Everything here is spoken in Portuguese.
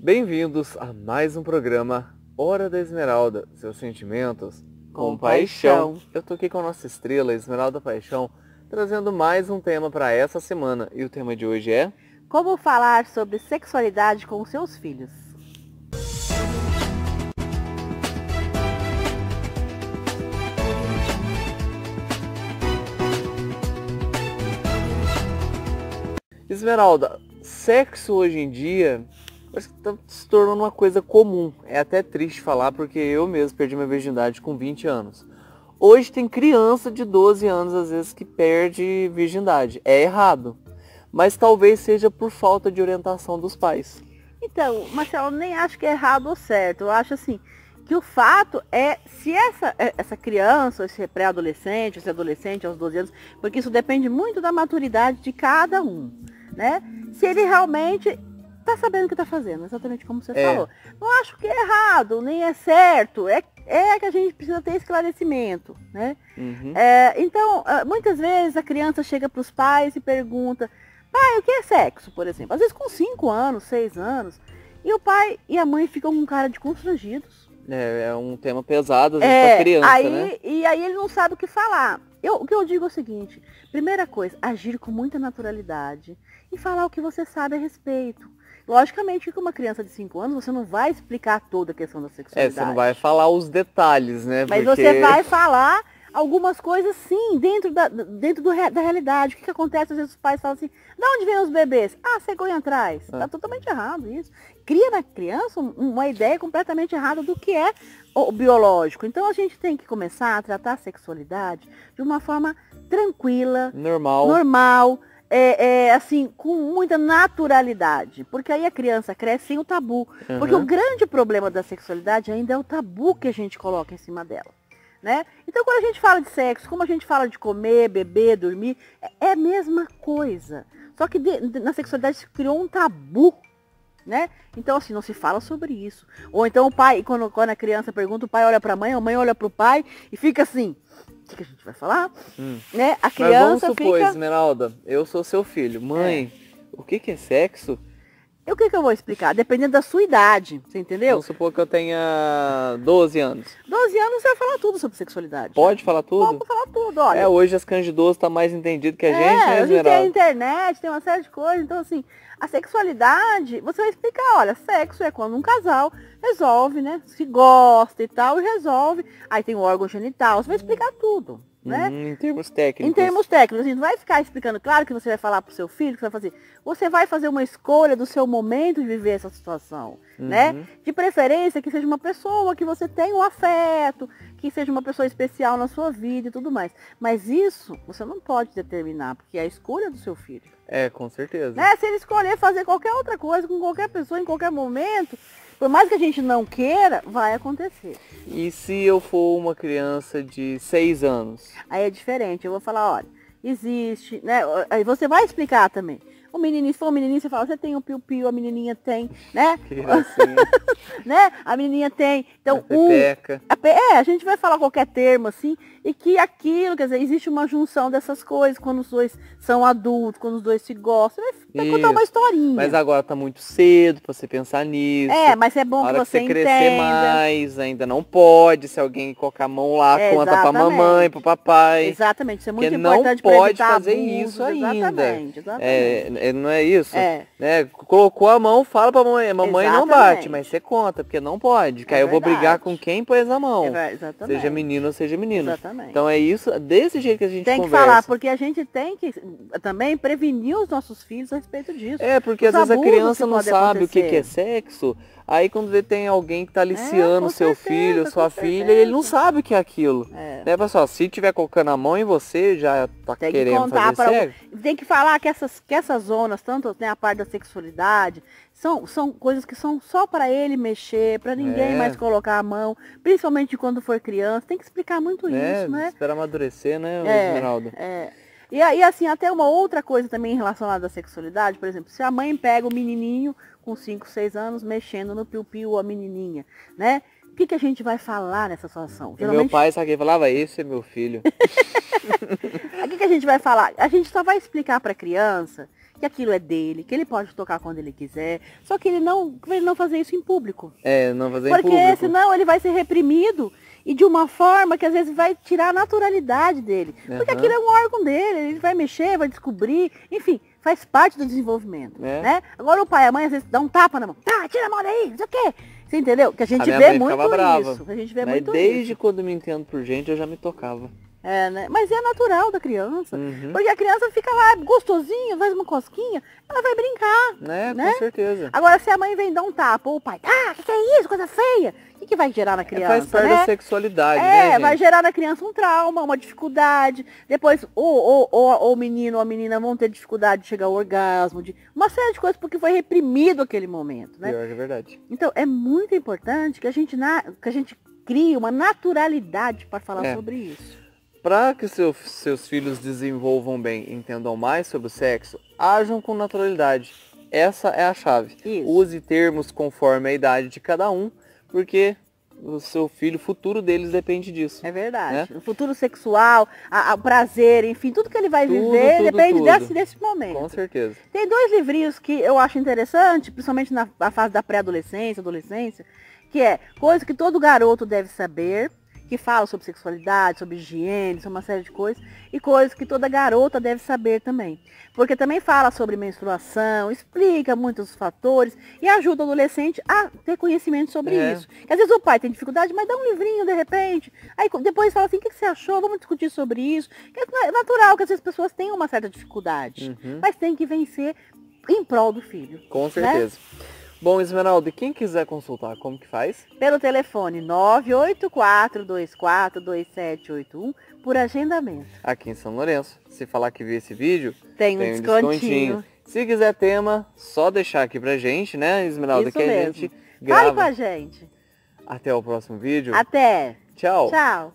Bem-vindos a mais um programa Hora da Esmeralda, seus sentimentos com paixão. Eu tô aqui com a nossa estrela, Esmeralda Paixão, trazendo mais um tema para essa semana. E o tema de hoje é... Como falar sobre sexualidade com os seus filhos? Esmeralda, sexo hoje em dia parece que tá se tornando uma coisa comum. É até triste falar porque eu mesmo perdi minha virgindade com 20 anos. Hoje tem criança de 12 anos às vezes que perde virgindade. É errado. Mas talvez seja por falta de orientação dos pais. Então, Marcelo, eu nem acho que é errado ou certo. Eu acho assim, que o fato é, se essa criança, esse pré-adolescente, esse adolescente aos 12 anos, porque isso depende muito da maturidade de cada um, né? Se ele realmente tá sabendo o que tá fazendo, exatamente como você falou. Não acho que é errado, nem é certo. É que a gente precisa ter esclarecimento, né? Uhum. Então, muitas vezes a criança chega para os pais e pergunta: pai, o que é sexo, por exemplo? Às vezes com 5 anos, 6 anos. E o pai e a mãe ficam com cara de constrangidos. É um tema pesado, às vezes, pra criança, né? E aí ele não sabe o que falar. O que eu digo é o seguinte: primeira coisa, agir com muita naturalidade e falar o que você sabe a respeito. Logicamente que com uma criança de 5 anos você não vai explicar toda a questão da sexualidade. Você não vai falar os detalhes, né? Mas você vai falar algumas coisas, sim, dentro da realidade. O que acontece? Às vezes os pais falam assim: de onde vêm os bebês? Ah, cegonha atrás. Tá totalmente errado isso. Cria na criança uma ideia completamente errada do que é o biológico. Então a gente tem que começar a tratar a sexualidade de uma forma tranquila, normal, assim, com muita naturalidade. Porque aí a criança cresce sem o tabu. Uhum. Porque o grande problema da sexualidade ainda é o tabu que a gente coloca em cima dela. Né? Então, quando a gente fala de sexo, como a gente fala de comer, beber, dormir, é a mesma coisa. Só que na sexualidade se criou um tabu, né? Então, assim, não se fala sobre isso. Ou então o pai, quando a criança pergunta, o pai olha para a mãe olha para o pai e fica assim: o que a gente vai falar? Né? A criança. Mas vamos supor, Esmeralda, eu sou seu filho. Mãe, o que é sexo? E o que eu vou explicar? Dependendo da sua idade, você entendeu? Vamos supor que eu tenha 12 anos. 12 anos você vai falar tudo sobre sexualidade. Pode falar tudo? Pode falar tudo, olha. Hoje as candidosas tá mais entendido que a gente, né, a gente Esmeralda? tem a internet, tem uma série de coisas. Então, assim, a sexualidade, você vai explicar: olha, sexo é quando um casal resolve, né? Se gosta e tal, e resolve. Aí tem o órgão genital, você vai explicar tudo. Né? Em termos técnicos. Em termos técnicos, a gente não vai ficar explicando. Claro que você vai falar pro seu filho, que você vai fazer. Você vai fazer uma escolha do seu momento de viver essa situação, né? De preferência que seja uma pessoa que você tenha um afeto, que seja uma pessoa especial na sua vida e tudo mais. Mas isso você não pode determinar, porque é a escolha do seu filho. Com certeza. Né? Se ele escolher fazer qualquer outra coisa com qualquer pessoa, em qualquer momento, por mais que a gente não queira, vai acontecer. E se eu for uma criança de 6 anos? Aí é diferente. Eu vou falar: olha, existe, né? Aí você vai explicar também. O menininho, se for um menininho, você fala: você tem um piu-piu, a menininha tem, né? Que gracinha. Né? A menininha tem. Então, a a gente vai falar qualquer termo assim, e que aquilo, quer dizer, existe uma junção dessas coisas quando os dois são adultos, quando os dois se gostam. Vai contar uma historinha. Mas agora tá muito cedo pra você pensar nisso. Mas é bom que você entenda. Crescer mais, ainda não pode. Se alguém colocar a mão lá, conta pra mamãe, pro papai. Exatamente, isso é muito que importante não pode fazer abusos, isso ainda. Exatamente. Não é isso? Né? Colocou a mão, fala pra mamãe. Mamãe não bate, mas você conta, porque não pode. Que aí eu vou brigar com quem pôs a mão. Exatamente. Seja menino ou seja menino. Exatamente. Então é isso, desse jeito que a gente tem conversa. que falar, porque a gente tem que também prevenir os nossos filhos a respeito disso. Porque às vezes a criança não sabe o que é sexo. Aí quando vê tem alguém que tá aliciando seu filho, sua filha, ele não sabe o que é aquilo. Né, pessoal? Se tiver colocando a mão em você, já tá querendo fazer sexo. Tem que falar que essas zonas, tanto a parte da sexualidade, são coisas que são só para ele mexer, para ninguém mais colocar a mão, principalmente quando for criança. Tem que explicar muito isso, né? Espera amadurecer, né, Esmeralda? E assim, até uma outra coisa também relacionada à sexualidade, por exemplo, se a mãe pega o menininho com 5, 6 anos mexendo no piu-piu a menininha, né? O que a gente vai falar nessa situação? Geralmente... Meu pai, sabe quem falava? Esse é meu filho. O que a gente vai falar? A gente só vai explicar para a criança que aquilo é dele, que ele pode tocar quando ele quiser, só que ele não fazer isso em público. Não fazer em Porque público. senão ele vai ser reprimido e de uma forma que às vezes vai tirar a naturalidade dele. Porque aquilo é um órgão dele, ele vai mexer, vai descobrir, enfim, faz parte do desenvolvimento, né? Agora o pai e a mãe às vezes dá um tapa na mão, tá, tira a mão daí, não sei o quê. Você entendeu? Que a gente vê muito isso. A gente vê muito desde quando me entendo por gente, eu já me tocava. Né? Mas é natural da criança. Porque a criança fica lá gostosinha, faz uma cosquinha, ela vai brincar. Né? Com certeza. Agora, se a mãe vem dar um tapa, ou o pai, que é isso? Coisa feia. O que vai gerar na criança? Faz parte da sexualidade, né, gente? Vai gerar na criança um trauma, uma dificuldade. Depois, o menino ou a menina vão ter dificuldade de chegar ao orgasmo, de uma série de coisas, porque foi reprimido aquele momento, né? Pior que é verdade. Então, é muito importante que a gente crie uma naturalidade para falar sobre isso. Para que seus filhos desenvolvam bem e entendam mais sobre o sexo, ajam com naturalidade. Essa é a chave. Isso. Use termos conforme a idade de cada um, porque o seu filho, o futuro deles depende disso. É verdade. Né? O futuro sexual, o prazer, enfim, tudo que ele vai viver depende desse momento. Com certeza. Tem 2 livrinhos que eu acho interessante, principalmente na fase da pré-adolescência, adolescência, que é Coisa que Todo Garoto Deve Saber, que fala sobre sexualidade, sobre higiene, sobre uma série de coisas, e coisas que toda garota deve saber também. Porque também fala sobre menstruação, explica muitos fatores e ajuda o adolescente a ter conhecimento sobre isso. Porque às vezes o pai tem dificuldade, mas dá um livrinho de repente, aí depois fala assim, o que você achou? Vamos discutir sobre isso. É natural que essas pessoas tenham uma certa dificuldade, mas tem que vencer em prol do filho. Com certeza. Né? Bom, Esmeralda, quem quiser consultar, como que faz? Pelo telefone 984242781 por agendamento. Aqui em São Lourenço. Se falar que viu esse vídeo, tem um descontinho. Se quiser tema, só deixar aqui pra gente, né, Esmeralda? Isso que mesmo. A gente grava. Fale com a gente. Até o próximo vídeo. Até. Tchau. Tchau.